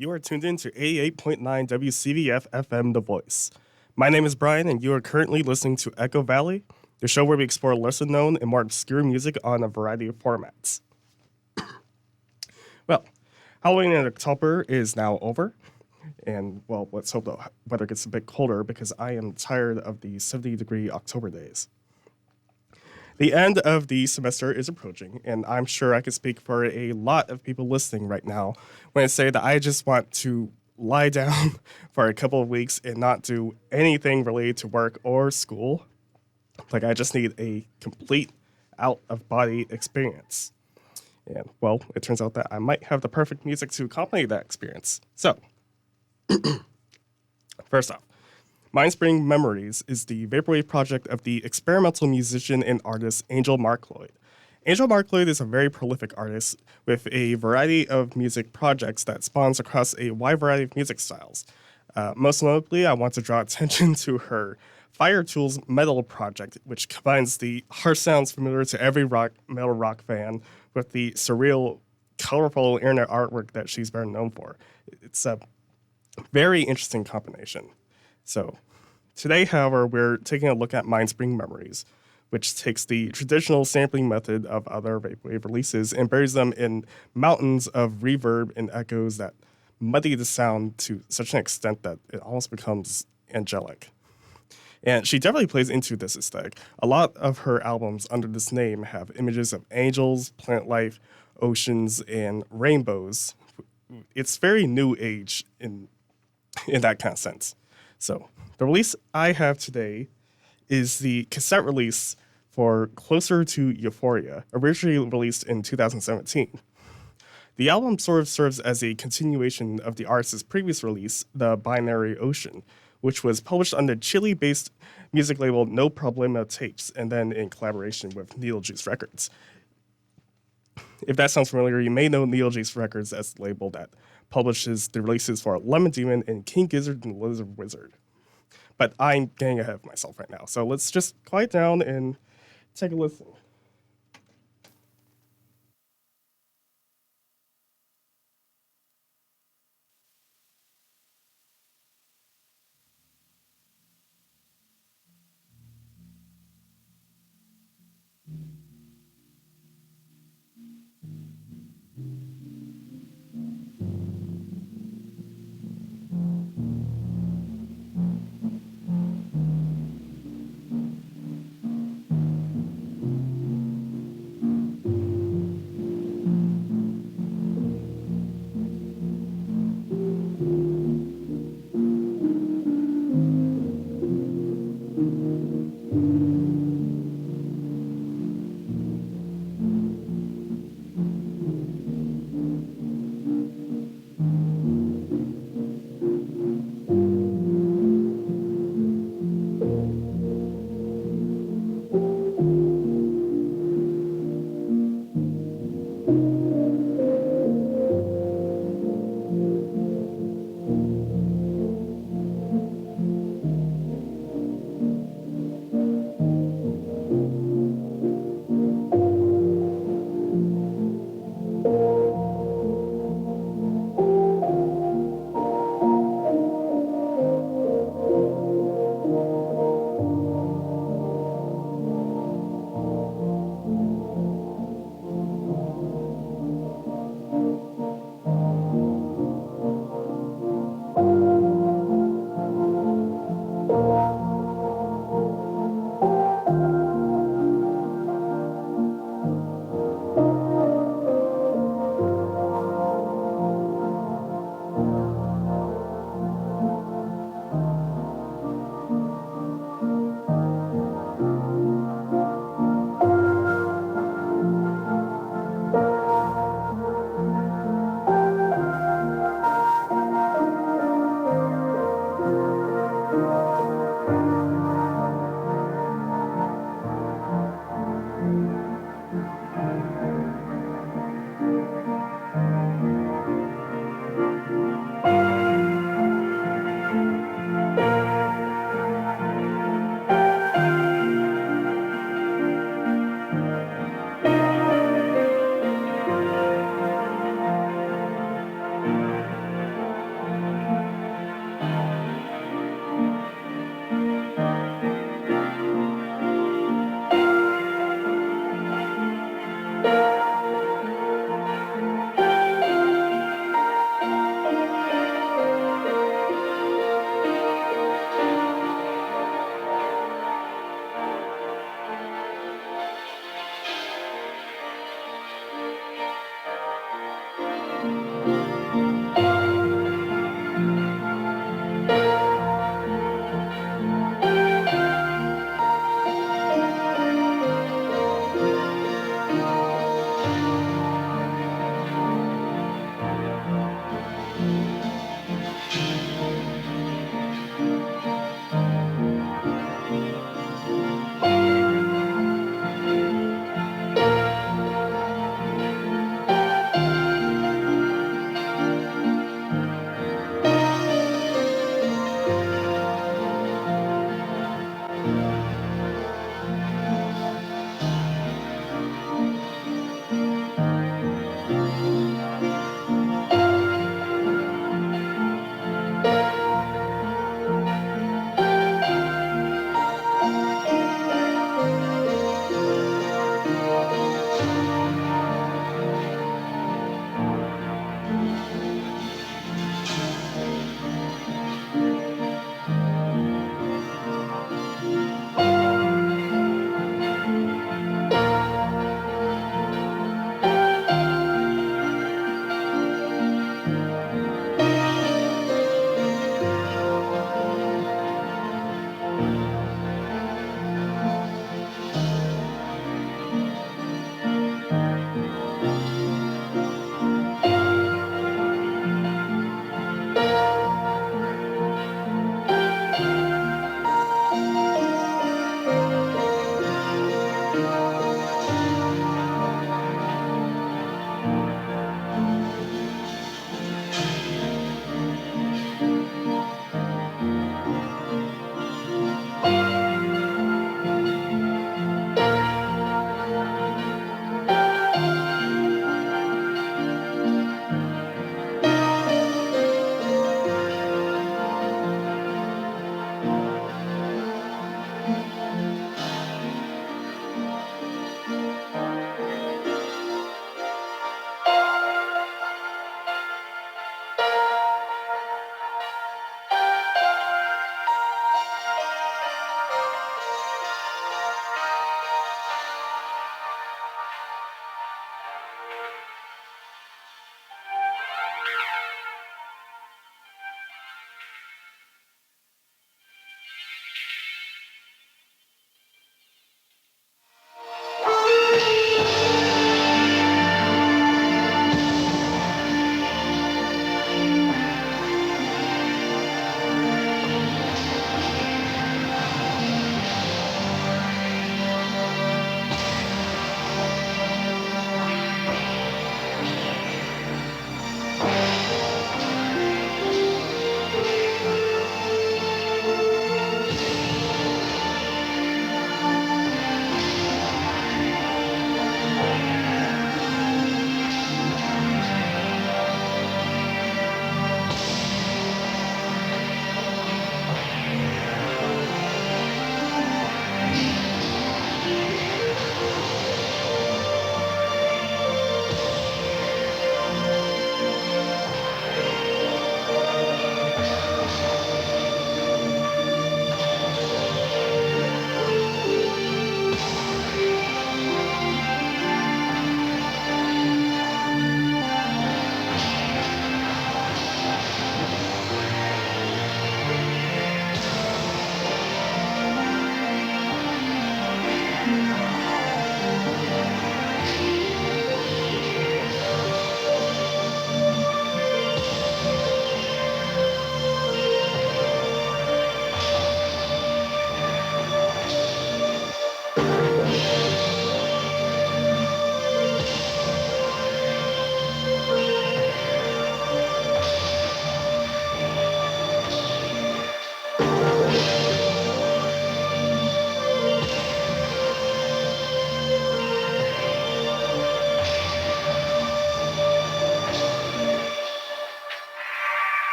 You are tuned in to 88.9 WCVF FM The Voice. My name is Brian, and you are currently listening to Echo Valley, the show where we explore lesser known and more obscure music on a variety of formats. Well, Halloween in October is now over, and well, let's hope the weather gets a bit colder because I am tired of the 70-degree October days. The end of the semester is approaching, and I'm sure I can speak for a lot of people listening right now when I say that I just want to lie down for a couple of weeks and not do anything related to work or school. Like, I just need a complete out of body experience. And, well, it turns out that I might have the perfect music to accompany that experience. So, first off, MindSpring Memories is the vaporwave project of the experimental musician and artist Angel Mark Lloyd. Angel Mark Lloyd is a very prolific artist with a variety of music projects that spawns across a wide variety of music styles. Most notably, I want to draw attention to her Fire Tools Metal project, which combines the harsh sounds familiar to every metal rock fan with the surreal, colorful internet artwork that she's better known for. It's a very interesting combination. So, today, however, we're taking a look at MindSpring Memories, which takes the traditional sampling method of other vaporwave releases and buries them in mountains of reverb and echoes that muddy the sound to such an extent that it almost becomes angelic. And she definitely plays into this aesthetic. A lot of her albums under this name have images of angels, plant life, oceans, and rainbows. It's very new age in that kind of sense. So, the release I have today is the cassette release for Closer To Euphoria, originally released in 2017. The album sort of serves as a continuation of the artist's previous release, The Binary Ocean, which was published on the Chile-based music label No Problema Tapes, and then in collaboration with Needle Juice Records. If that sounds familiar, you may know Needle Juice Records as the label that publishes the releases for Lemon Demon and King Gizzard and Lizard Wizard. But I'm getting ahead of myself right now, so let's just quiet down and take a listen.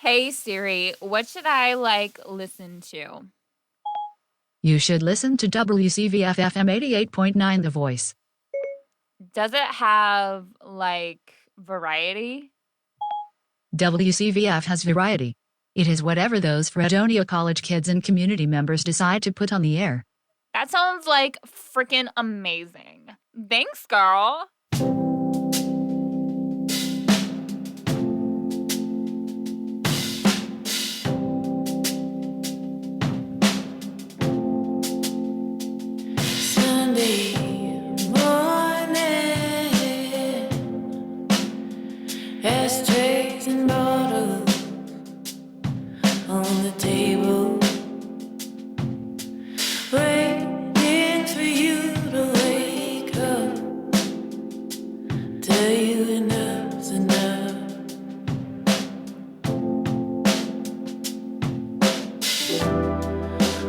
Hey Siri, what should I listen to? You should listen to WCVF FM 88.9 The Voice. Does it have variety? WCVF has variety. It is whatever those Fredonia College kids and community members decide to put on the air. That sounds freaking amazing. Thanks, girl. Ashtrays and bottles on the table, waiting for you to wake up, tell you enough's enough.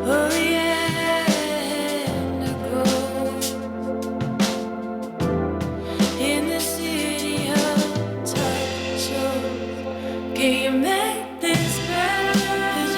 Oh, the end goes in the city of talk shows. Can you make this better? There's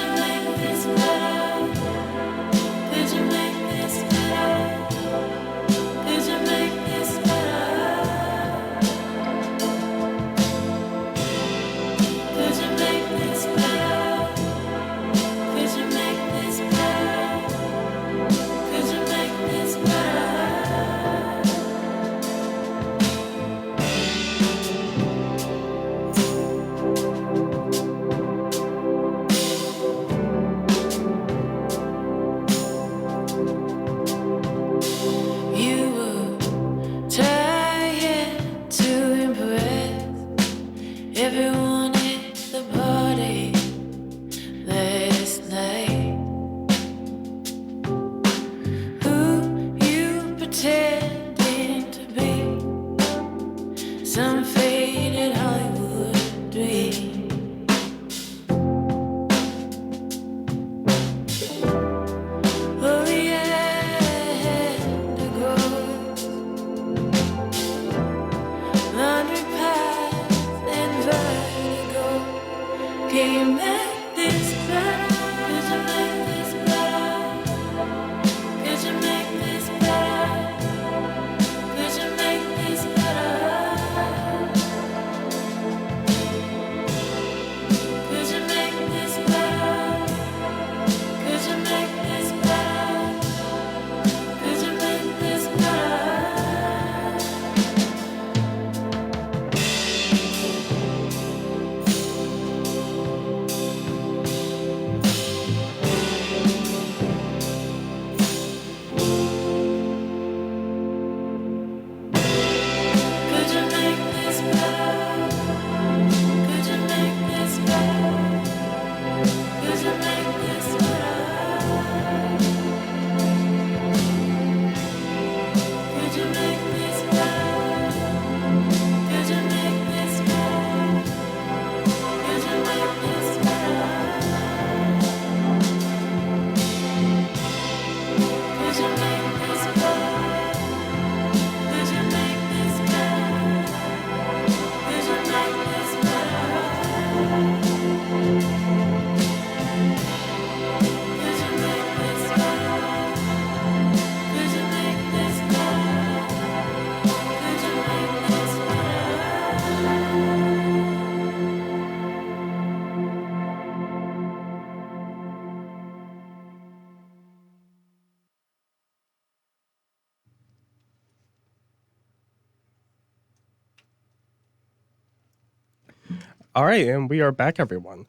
All right, and we are back, everyone.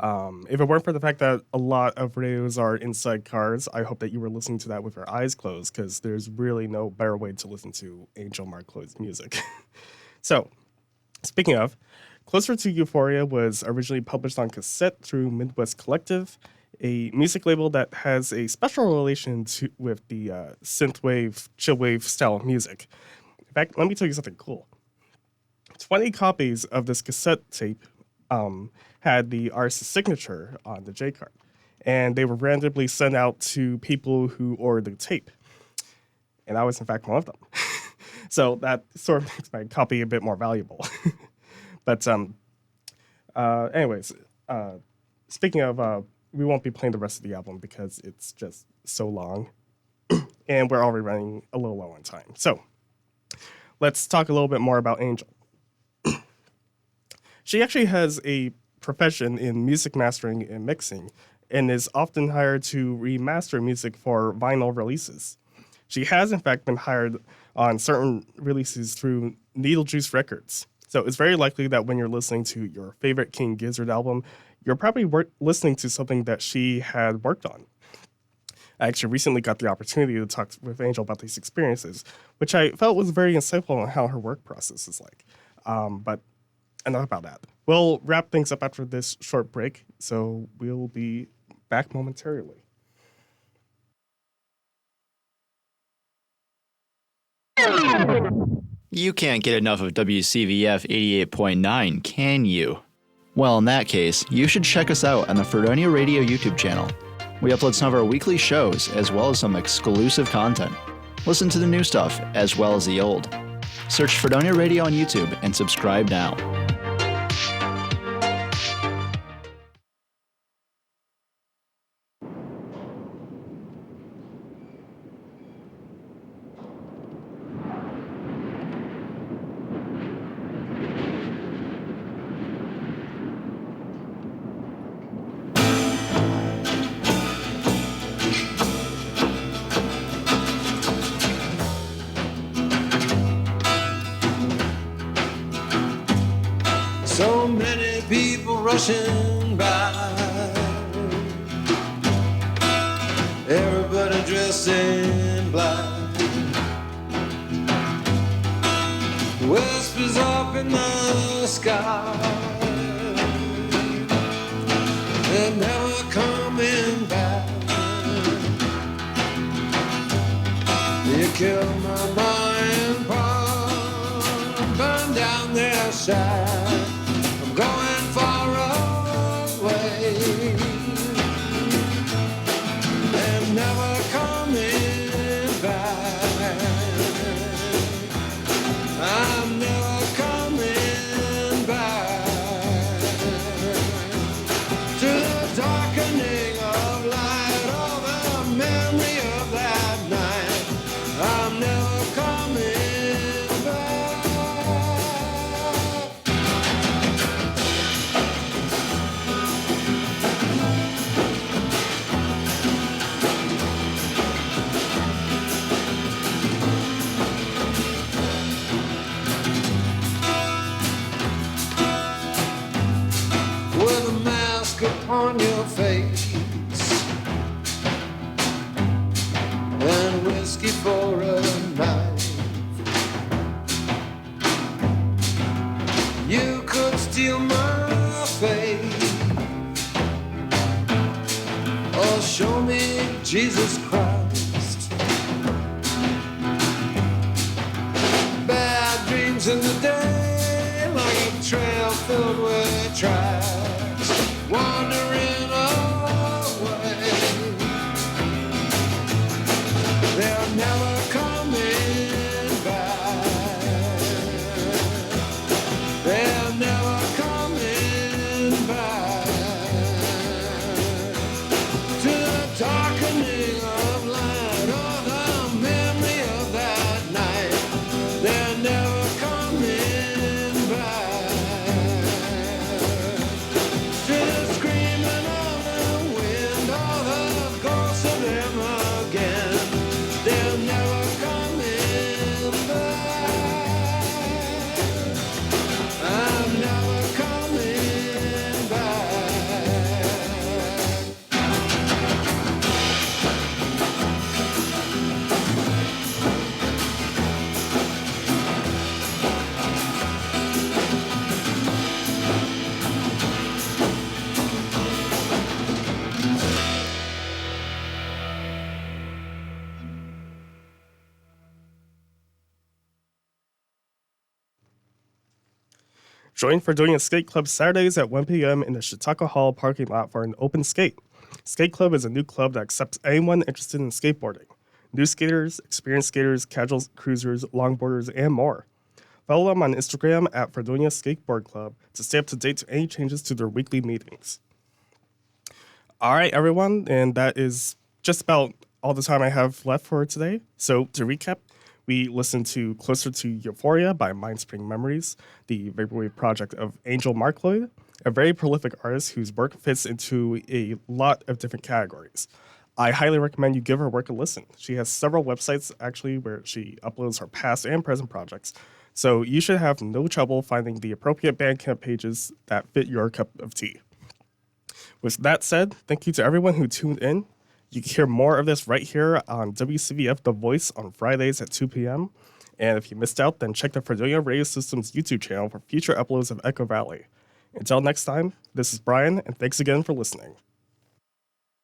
If it weren't for the fact that a lot of radios are inside cars, I hope that you were listening to that with your eyes closed, because there's really no better way to listen to Angel Markloyd's music. So, speaking of, Closer to Euphoria was originally published on cassette through Midwest Collective, a music label that has a special relation with the synthwave, chillwave style of music. In fact, let me tell you something cool. 20 copies of this cassette tape had the artist's signature on the J card, and they were randomly sent out to people who ordered the tape. And I was, in fact, one of them. So that sort of makes my copy a bit more valuable. But anyways, speaking of, we won't be playing the rest of the album because it's just so long, and we're already running a little low on time. So let's talk a little bit more about Angel. She actually has a profession in music mastering and mixing, and is often hired to remaster music for vinyl releases. She has, in fact, been hired on certain releases through Needle Juice Records. So it's very likely that when you're listening to your favorite King Gizzard album, you're probably listening to something that she had worked on. I actually recently got the opportunity to talk with Angel about these experiences, which I felt was very insightful on how her work process is like. But enough about that. We'll wrap things up after this short break, so we'll be back momentarily. You can't get enough of WCVF 88.9, can you? Well, in that case, you should check us out on the Fredonia Radio YouTube channel. We upload some of our weekly shows, as well as some exclusive content. Listen to the new stuff, as well as the old. Search Fredonia Radio on YouTube and subscribe now. So many people rushing by, everybody dressed in black. Whispers up in the sky, they're never coming back. You killed my mind, burn down their side. Going far away and never coming back. I'm never coming back to the darkening of light, oh, the memory of that night. I'm never coming back. With a mask upon your face and whiskey for a night, you could steal my faith or show me Jesus Christ. Bad dreams in the day, like a trail filled with tracks, wandering away. They're never coming back. They're never coming back to the darkening of Join Fredonia Skate Club Saturdays at 1 p.m. in the Chautauqua Hall parking lot for an open skate. Skate Club is a new club that accepts anyone interested in skateboarding. New skaters, experienced skaters, casual cruisers, longboarders, and more. Follow them on Instagram at Fredonia Skateboard Club to stay up to date to any changes to their weekly meetings. All right, everyone, and that is just about all the time I have left for today. So to recap, we listened to Closer to Euphoria by MindSpring Memories, the vaporwave project of Angel Markloyd, a very prolific artist whose work fits into a lot of different categories. I highly recommend you give her work a listen. She has several websites, actually, where she uploads her past and present projects, so you should have no trouble finding the appropriate Bandcamp pages that fit your cup of tea. With that said, thank you to everyone who tuned in. You can hear more of this right here on WCVF The Voice on Fridays at 2 p.m. And if you missed out, then check the Fredonia Radio System's YouTube channel for future uploads of Echo Valley. Until next time, this is Brian, and thanks again for listening.